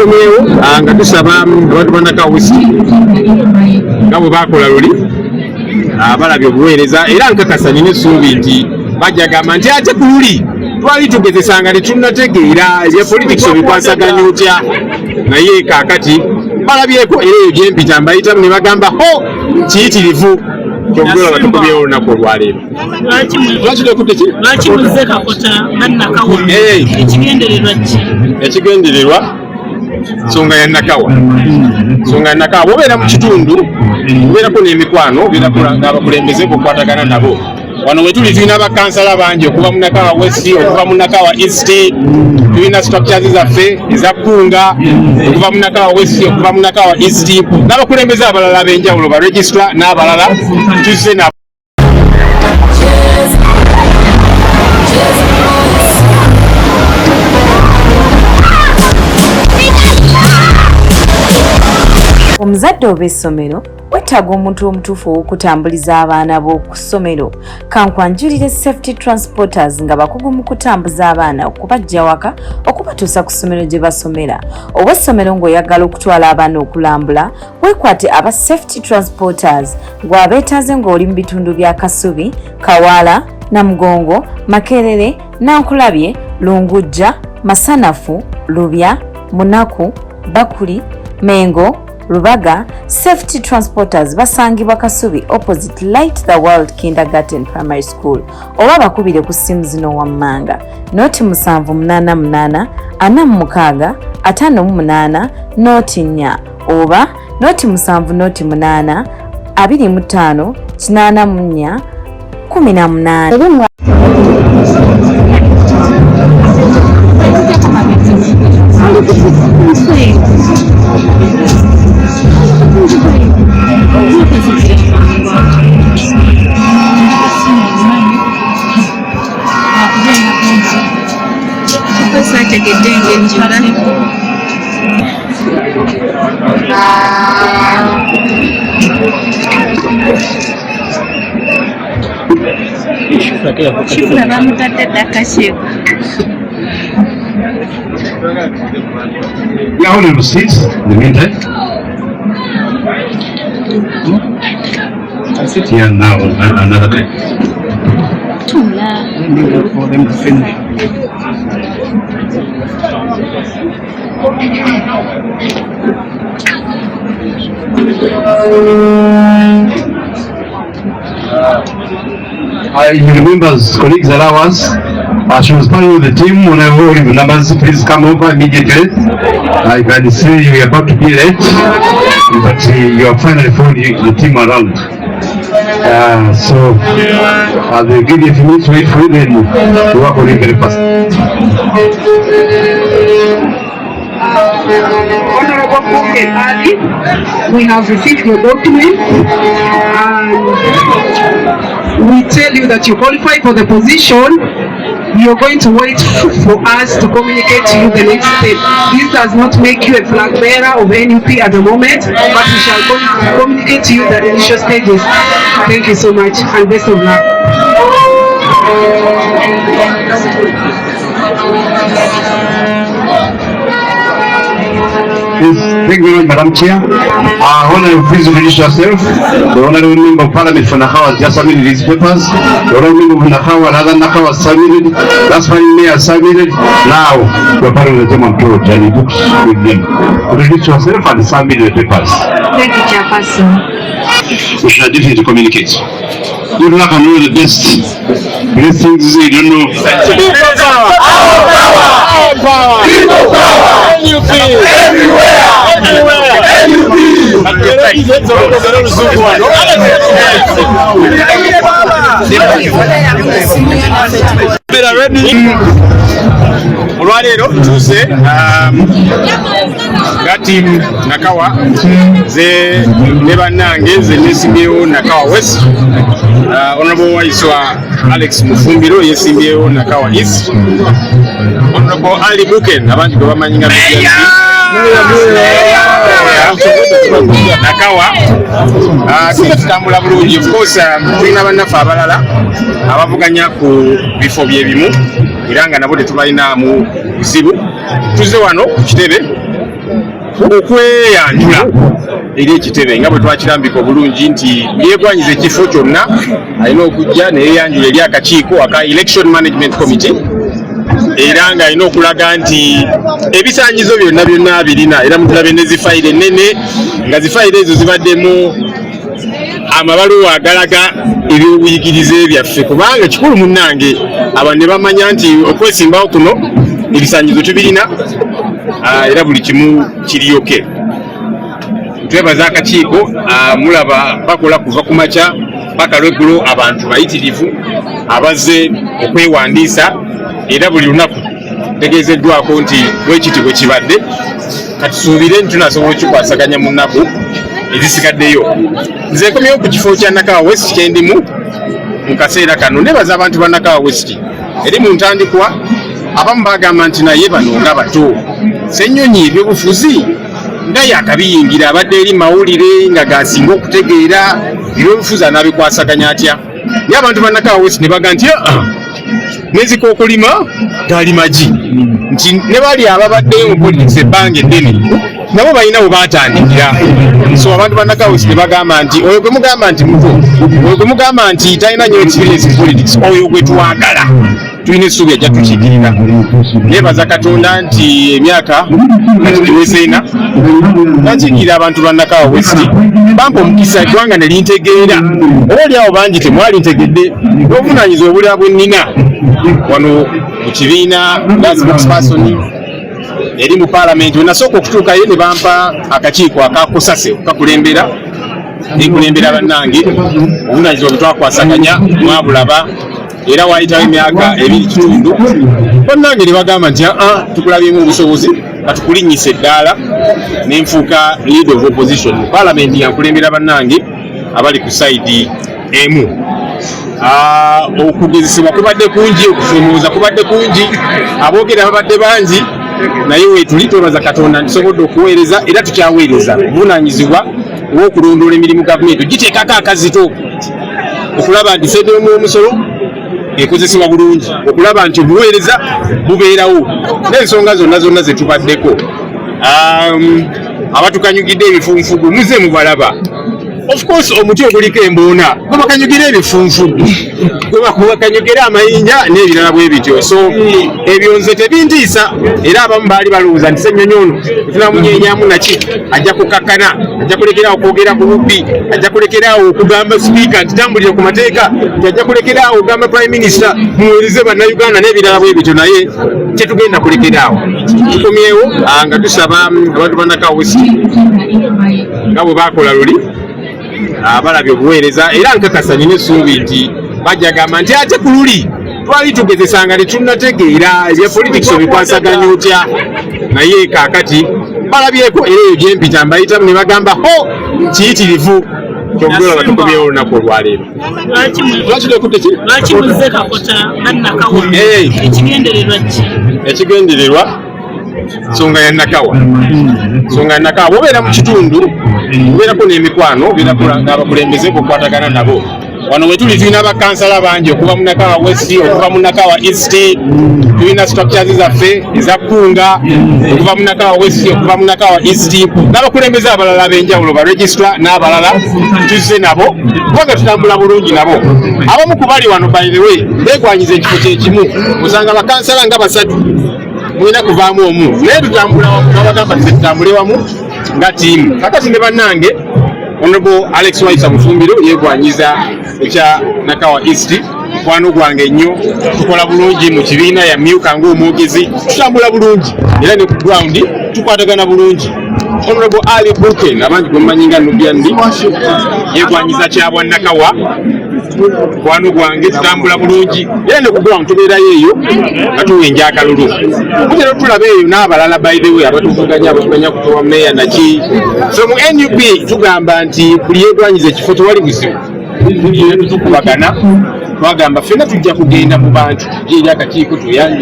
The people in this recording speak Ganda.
tukomyewo nga tusaba abantu bannakawa West nga bwe bakola luli balabye obuweereza era nkakasa nina essuubi nti bajjagamba nti ate ku luli twali tugezesa nga tetunnategeera ebya politics obikwasaganya otya naye kaakati balabyeko era eyo gyempita mbayitamu ne bagamba ho kiyitirivu kyongera batukomyewo olunaku olwaleero. Lwaki muze Kakota bannakawa ekigendererwa ki? Ekigendererwa nsonga ya Nakawa. Nsonga ya Nakawa bwobeera mu kitundu obeerako n'emikwano obeerako n'abakulembeze bokwatagana nabo. Wano we tuli tulina bakansala bangi okuva mu Nakawa West, okuva mu Nakawa East, tulina structures zaffe eza Kunga okuva mu Nakawa West, okuva mu Nakawa East, n'abakulembeze abalala ab'enjawulo ba registrar n'abalala tuzze na omuzadde oba essomero weetaaga omuntu omutuufu ow'okutambuliza abaana bo ku ssomero. Kankwanjulire Safety Transporters nga bakugu mu kutambuza abaana okubaggya waka okubatuusa ku ssomero gye basomera. Oba essomero ng'oyagala okutwala abaana okulambula, weekwate aba Safety Transporters gw'abeetaaze ng'oli mu bitundu bya Kasubi, Kawaala, Namugongo, Makerere, Nankulabye, Lungujja, Masanafu, Lubya, Munaku, Bakuli, Mengo, Rubaga. Safety Transporters basangibwa Kasubi opposite Light the World Kindergarten Primary School oba bakubire ku ssimu zino wammanga noti 788 46 58 noti 4 oba noti 788 25 84 18. Yeah, hold on, seats in the meantime. I sit here now another time. For them to finish. You remember, as colleagues allow us, she was part of the team. Whenever the numbers, please come over immediately. I can see you are about to be late, but you are finally found the team around. So they'll give you a few minutes to wait for it and work on it very fast. Honorable Bouquet Ali, we have received your document and we tell you that you qualify for the position. You're going to wait for us to communicate to you the next step. This does not make you a flag bearer of NUP at the moment, but we shall communicate to you the initial stages. Thank you so much and best of luck. Please, thank you very much, Madam Chair. Honorable, please introduce yourself. The Honorable Member of Parliament for Nakawa has just submitted his papers. The Honorable Member of Nakawa, another Nakawa submitted. That's why Mayor submitted. Now, we're part of the team of George and he books with them. Introduce yourself and submit the papers. Thank you, Chairperson. We should definitely communicate. Good luck and all the best. Blessings, you don't know. People power! Our power! People power! NUP! Everywhere! olwaleero tuuse nga tiimu Nakawa ze ne bannange ze nesimbyewo Nakawa West, Honorable Waiswa Alex Mufumbiro yesimbyewo Nakawa East, Honorable Ali Buken abangi gwe bamanyi nga Nakawa tutambula bulungi. Of course tulina bannaffe abalala abavuganya ku bifo byebimu era nga nabo tetubalinaamu buzibu. Tuze wano ku kitebe okweyanjula eri ekitebe nga bwe twakirambika obulungi nti yeegwanyiza ekifo kyonna alina okujja neyeyanjula eri akakiiko aka Election Management Committee era nga alina okulaga nti ebisaanyizo byonna birina era mutulabe ne zifayire ennene nga zifayire ezo zibaddemu amabaluwa agalaga ebyobuyigirize byaffe kubanga kikulu munnange abantu ne bamanya nti okwesimbawo kuno ebisaanyizo tubirina era buli kimu kiriyoke. Twebaza akakiiko mulaba bakola kuva ku makya paka lweggulo abantu bayitirivu abazze okwewandiisa era buli lunaku tegeezeddwako nti bwekiti bwe kibadde katusuubire nti tunasobola okukikwasaganya mu nnaku ezisigaddeyo. Nze nkomyewo ku kifo kya Nakawa West kyendimu mu kaseera kano. Nebaza abantu ba Nakawa West eri mu ntandikwa abamu bagamba nti naye bano nga bato Ssenyonyi ebyobufuzi nga yakabiyingira abadde eri mawulire nga gasinga okutegeera ebyobufuzi anaabikwasaganya atya. Naye abantu ba Nakawa West ne baga nti mwezi k'okulima gali magi nti ne bali ababaddeyo mu politics ebbanga eddene nabo balina bwe baatandikira. So abantu ba Nakawa West ne bagamba nti oyo gwe mugamba nti muto, oyo gwe mugamba nti talina nnyo experience in politics, oyo gwe twagala tulina essuubi ajja tukigirira. Neebaza Katonda nti emyaka kati giweze ena nakiikira abantu ba Nakawa West bampa omukisa eggwanga ne lintegeera. Obaoli awo bangi temwali ntegedde n'obuvunaanyizibwa obulira bwe nnina wano mu kibiina nga spokesperson eri mu paalamenti. We nasooka okutuukayo ne bampa akakiiko akakosase okukakulembera nekulembera bannange obuvunaanyizibwa bwe twakwasaganya mwabulaba era waayitawo emyaka 2.5 bannange ne bagamba nti tukulabyemu obusobozi katukulinnyisa eddaala nenfuuka leader of opposition mu paalamenti yankulembera bannange abali ku sayidi emu. Okugezesebwa kubadde kungi, okufuumuuza kubadde kungi, aboogera babadde bangi, naye weetuli twebaza Katonda ntisobodde okuweereza era tukyaweereza. Obuvunaanyizibwa obw'okulondoola emirimu gavumenti giteekako akazito okulaba nti federamu omusolo ekozesebwa bulungi, okulaba nti obuweereza bubeerawo n'ensonga zonna ze tubaddeko. Abatukanyugidde ebifunfugu muze mubalaba. Of course omuti oguliko emboona gwe bakanyugira ebifunfugu, gwe bakanyugira amayinja n'ebirala bwe bityo. So ebyo nze tebintiisa era abamu baali balowooza nti Ssenyonyi ono tunamunyenyaamu naki, ajja kukakkana, ajja kulekeraawo okwogera ku bubbi, ajja kulekeraawo okugamba sipiika nti tambulire ku mateeka, nti ajja kulekeraawo okugamba prime minister muweereze bannayuganda n'ebirala bwe bityo. Naye tetugenda kulekeraawo, tukomyewo nga tusaba abantu ba Nakawa West nga bwe baakola luli abalabye obuweereza era nkakasa nina essuubi nti bajagamba nti ate ku luli twali tugezesanga ne tunnategeera ebya politics obikwasaganya otya, naye kaakati balabyeko era ebyempita mbayitamu ne bagamba ho kiyitirivu kyogera batukomyewo olunaku olwaleero. Lwaki muzze Kakota bannakawa ekigendererwa ki? Ekigendererwa nsonga ya Nakawa. Nsonga ya Nakawa bw'obeera mu kitundu obeerako n'emikwano, obeerako n'abakulembeze b'okwatagana nabo. Wano we tuli tulina bakansala bangi okuva mu Nakawa West, okuva mu Nakawa East, tulina structures zaffe eza Kkunga okuva mu Nakawa West, okuva mu Nakawa East, n'abakulembeze abalala ab'enjawulo ba registra n'abalala tuzze nabo kubanga tutambula bulungi nabo. Abamu ku bali wano by the way beegwanyiza ekifo kyekimu, osanga bakansala nga 3 mulina kuvaamu omu, naye tutambula wamu, babagamba nti tutambule wamu nga tiimu. Kakati ne bannange Honorable Alex Waisa Mufumbiro yeegwanyiza ekya Nakawa East. Mukwano gwange nnyo, tukola bulungi mu kibiina yamyuka ng'omwogezi, tutambula bulungi era ne ku ground tukwatagana bulungi. Honorable Ali Burken abangi gwemumanyi nga Nubiandi yeegwanyiza kyabwa Nakawa. Mukwano gwange tutambula bulungi era ne ku ground tubeerayo eyo nga tuwenja akalulu. Kutera tulaba eyo n'abalala by the way abatuvuganya kutowa meya naki. So mu NUP tugamba nti buli yeegwanyiza ekifo tewali buzibu, tukubagana twagamba ffenna tujja kugenda mu bantu eri akakiiko tuyanje